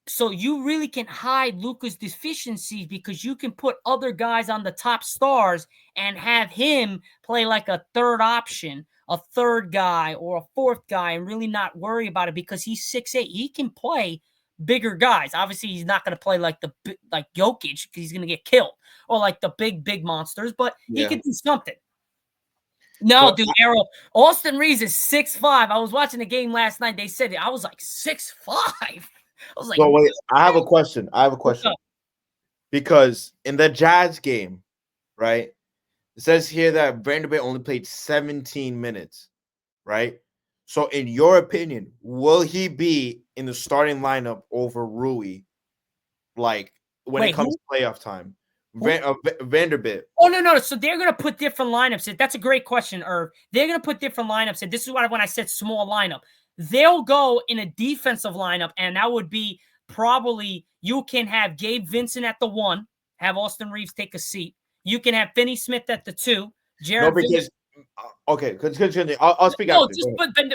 So you really can hide Luka's deficiencies because you can put other guys on the top stars and have him play like a third option, a third guy or a fourth guy, and really not worry about it because he's 6'8". He can play bigger guys. Obviously, he's not going to play like Jokic because he's going to get killed, or like the big monsters, but he can do something. No, dude, Errol. Austin Reeves is 6'5". I was watching the game last night. They said it. I was like 6'5". I was like, so wait, I have a question. Because in the Jazz game, right, it says here that Vanderbilt only played 17 minutes, right? So in your opinion, will he be in the starting lineup over Rui, like when it comes to playoff time? Vanderbilt. Oh, no. So they're going to put different lineups. That's a great question, Irv. They're going to put different lineups. And this is why when I said small lineup, they'll go in a defensive lineup, and that would be probably you can have Gabe Vincent at the 1, have Austin Reeves take a seat. You can have Finney Smith at the 2, No, because okay, continue. I'll speak after. Just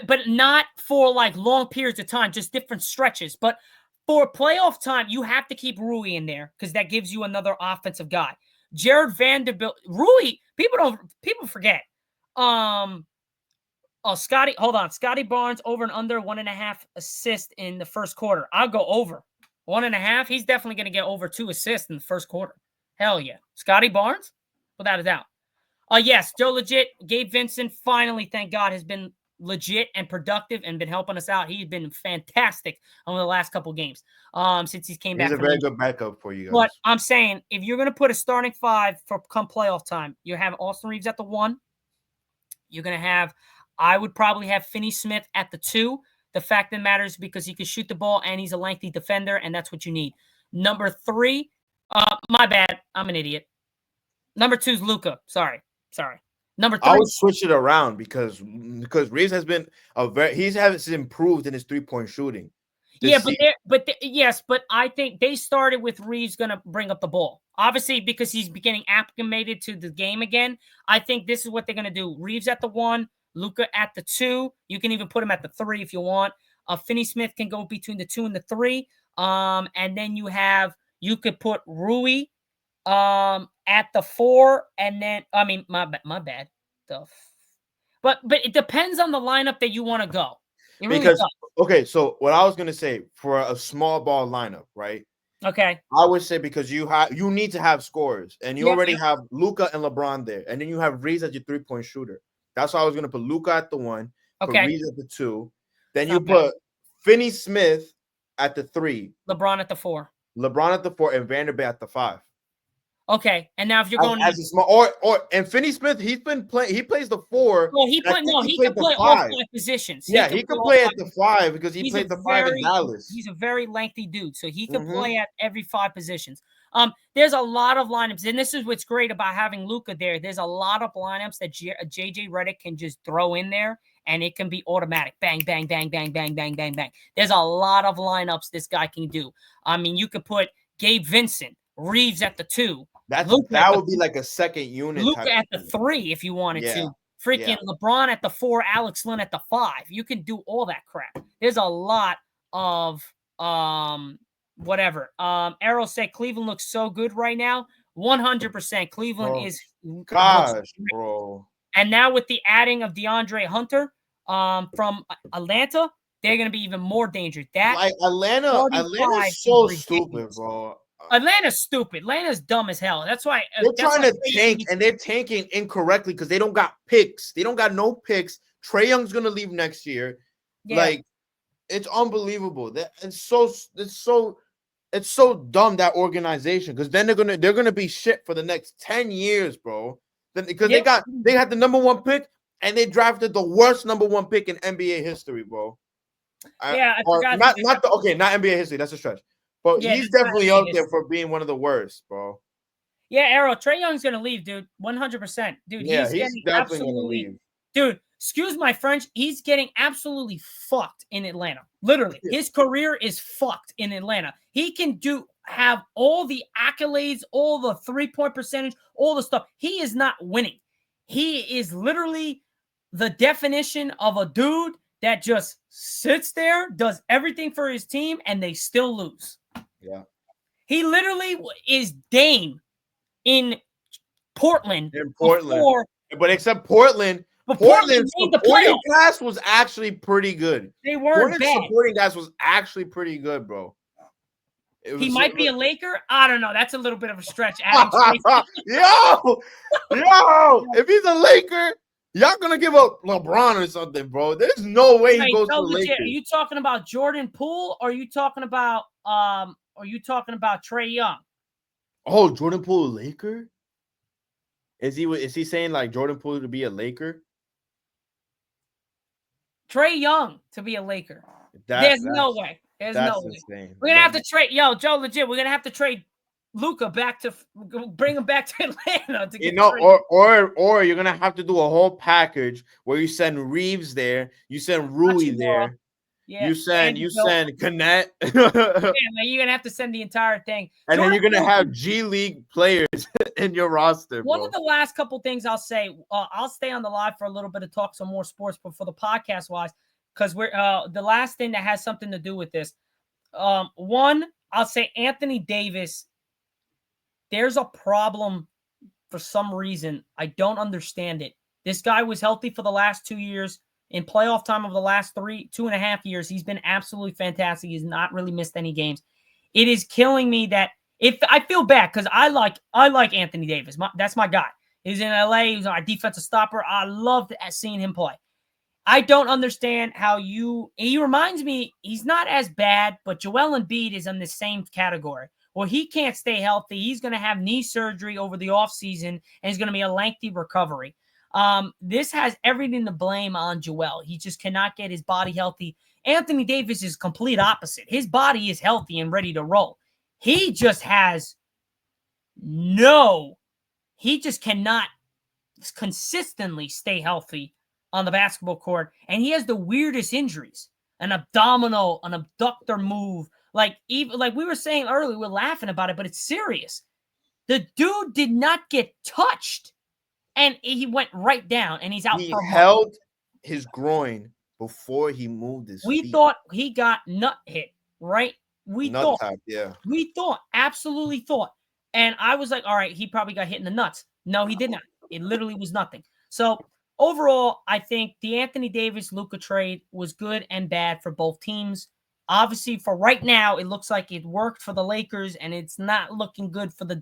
but not for like long periods of time, just different stretches. But for playoff time, you have to keep Rui in there because that gives you another offensive guy. Jared Vanderbilt, Rui. People forget. Scotty, hold on. Scotty Barnes over and under 1.5 assists in the first quarter. I'll go over 1.5. He's definitely going to get over 2 assists in the first quarter. Hell yeah. Scotty Barnes, without a doubt. Yes, Joe legit. Gabe Vincent finally, thank God, has been legit and productive and been helping us out. He's been fantastic over the last couple games since he came back. He's a very good backup for you guys. But I'm saying, if you're going to put a starting 5 for come playoff time, you have Austin Reeves at the 1. You're going to have, I would probably have Finney Smith at the 2. The fact that matters because he can shoot the ball and he's a lengthy defender, and that's what you need. Number 3, my bad. I'm an idiot. Number 2 is Luka. Sorry. Number 3. I would switch it around because Reeves has been has improved in his 3-point shooting. But I think they started with Reeves going to bring up the ball. Obviously, because he's getting acclimated to the game again. I think this is what they're going to do. Reeves at the 1, Luka at the 2. You can even put him at the 3 if you want. Finney Smith can go between the 2 and the 3. And then you could put Rui at the 4, and then my bad. But it depends on the lineup that you want to go. Okay, so what I was gonna say for a small ball lineup, right? Okay, I would say because you need to have scorers, and you already have Luka and LeBron there, and then you have Reeves as your 3-point shooter. That's why I was gonna put Luka at the 1, put Reeves at the 2, then you put Finney Smith at the 3, LeBron at the 4, and Vanderbilt at the 5. Okay, and now if you're going as a small and Finney Smith, he's been playing. He plays the 4. Well, he can play all 5 positions. He can play at the 5 because he played the 5 in Dallas. He's a very lengthy dude, so he can play at every 5 positions. There's a lot of lineups, and this is what's great about having Luka there. There's a lot of lineups that JJ Redick can just throw in there, and it can be automatic. Bang, bang, bang, bang, bang, bang, bang, bang. There's a lot of lineups this guy can do. You could put Gabe Vincent, Reeves at the 2. That would be like a second unit. Luka at the 3 if you wanted to. Freaking LeBron at the 4, Alex Lynn at the 5. You can do all that crap. There's a lot of whatever. Arrow said Cleveland looks so good right now. 100%. Cleveland is bro. And now with the adding of DeAndre Hunter from Atlanta, they're going to be even more dangerous. Atlanta's so stupid, bro. Atlanta's stupid. Atlanta's dumb as hell. That's why they're trying to tank, and they're tanking incorrectly because they don't got picks. They don't got no picks. Trae Young's gonna leave next year. Yeah. Like, it's unbelievable. It's so dumb, that organization, because then they're gonna be shit for the next 10 years, bro. Because they had the number 1 pick and they drafted the worst number 1 pick in NBA history, bro. I forgot. Not NBA history. That's a stretch. But he's definitely up there for being one of the worst, bro. Yeah, Arrow, Trae Young's gonna leave, dude. 100%, dude. Yeah, he's definitely gonna leave, dude. Excuse my French. He's getting absolutely fucked in Atlanta. Literally, his career is fucked in Atlanta. He can have all the accolades, all the 3-point percentage, all the stuff. He is not winning. He is literally the definition of a dude that just sits there, does everything for his team, and they still lose. Yeah. He literally is Dame in Portland. But except Portland. Portland's supporting cast was actually pretty good. They weren't bad. Supporting cast was actually pretty good, bro. He might be a Laker. I don't know. That's a little bit of a stretch. Yo, if he's a Laker, y'all gonna give up LeBron or something, bro. There's no way he goes to the Lakers. Are you talking about Jordan Poole, or are you talking about Trae Young? Oh, Jordan Poole, Laker? Is he saying like Jordan Poole to be a Laker? Trae Young to be a Laker. There's no way. There's no way. Insane. We're gonna have to trade. Yo, Joe, legit. We're gonna have to trade Luka bring him back to Atlanta to get or you're gonna have to do a whole package where you send Reeves there, you send Rui there, Yeah, You send Connect, and yeah, like, you're gonna have to send the entire thing. then you're gonna have G League players in your roster, One bro. of the last couple things I'll say, I'll stay on the live for a little bit to talk some more sports, but for the podcast wise, because we're the last thing that has something to do with this. One, I'll say Anthony Davis. There's a problem for some reason. I don't understand it. This guy was healthy for the last 2 years. In playoff time of the last 2.5 years, he's been absolutely fantastic. He's not really missed any games. It is killing me that if I feel bad because I like Anthony Davis. That's my guy. He's in LA. He's our defensive stopper. I loved seeing him play. I don't understand how he reminds me, he's not as bad, but Joel Embiid is in the same category. Well, he can't stay healthy. He's going to have knee surgery over the offseason, and it's going to be a lengthy recovery. This has everything to blame on Joel. He just cannot get his body healthy. Anthony Davis is complete opposite. His body is healthy and ready to roll. He just cannot consistently stay healthy on the basketball court, and he has the weirdest injuries. An abductor move. Like we were saying earlier, we're laughing about it, but it's serious. The dude did not get touched, and he went right down, and he's out for a month. He held his groin before he moved his feet. We thought he got nut hit, right? We absolutely thought. And I was like, all right, he probably got hit in the nuts. No, he did not. It literally was nothing. So overall, I think the Anthony Davis-Luka trade was good and bad for both teams. Obviously, for right now, it looks like it worked for the Lakers, and it's not looking good for the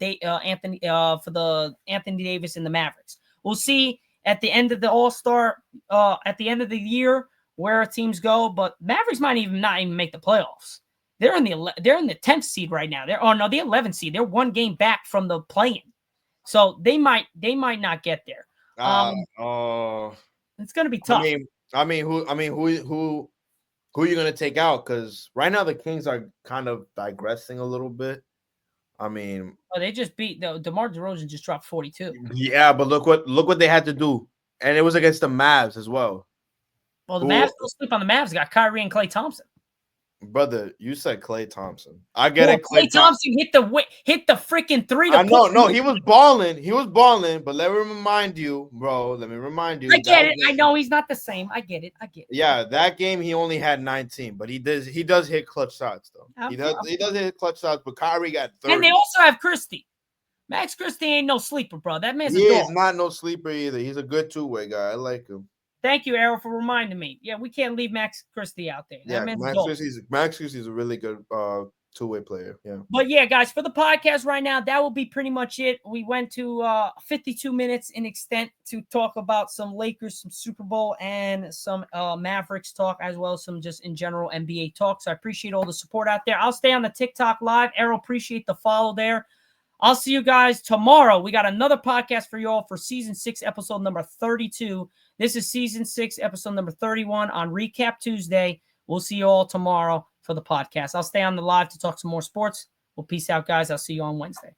Anthony Davis and the Mavericks. We'll see at the end of the All-Star, at the end of the year, where teams go. But Mavericks might not even make the playoffs. They're in the 10th seed right now. The 11th seed. They're one game back from the play-in, so they might not get there. It's going to be tough. Who are you going to take out? Because right now the Kings are kind of digressing a little bit. They just beat DeMar DeRozan just dropped 42. Yeah, but look what they had to do, and it was against the Mavs as well. Well, the Mavs don't sleep on the Mavs. They got Kyrie and Klay Thompson. Brother, you said Klay Thompson. I get it. Klay Thompson hit the freaking three. I know. No, he was balling. But let me remind you, bro. I get it. I know he's not the same. I get it. Yeah, that game he only had 19, but he does hit clutch shots though. He does hit clutch shots, but Kyrie got 30. And they also have Christie. Max Christie ain't no sleeper, bro. That man's a dog. He is not no sleeper either. He's a good two-way guy. I like him. Thank you, Errol, for reminding me. Yeah, we can't leave Max Christie out there. Max Christie's a really good two-way player. Yeah. But yeah, guys, for the podcast right now, that will be pretty much it. We went to 52 minutes in extent to talk about some Lakers, some Super Bowl, and some Mavericks talk, as well as some just in general NBA talk. So I appreciate all the support out there. I'll stay on the TikTok live. Errol, appreciate the follow there. I'll see you guys tomorrow. We got another podcast for you all for season 6, episode number 32. This is season 6, episode number 31 on Recap Tuesday. We'll see you all tomorrow for the podcast. I'll stay on the live to talk some more sports. Well, peace out, guys. I'll see you on Wednesday.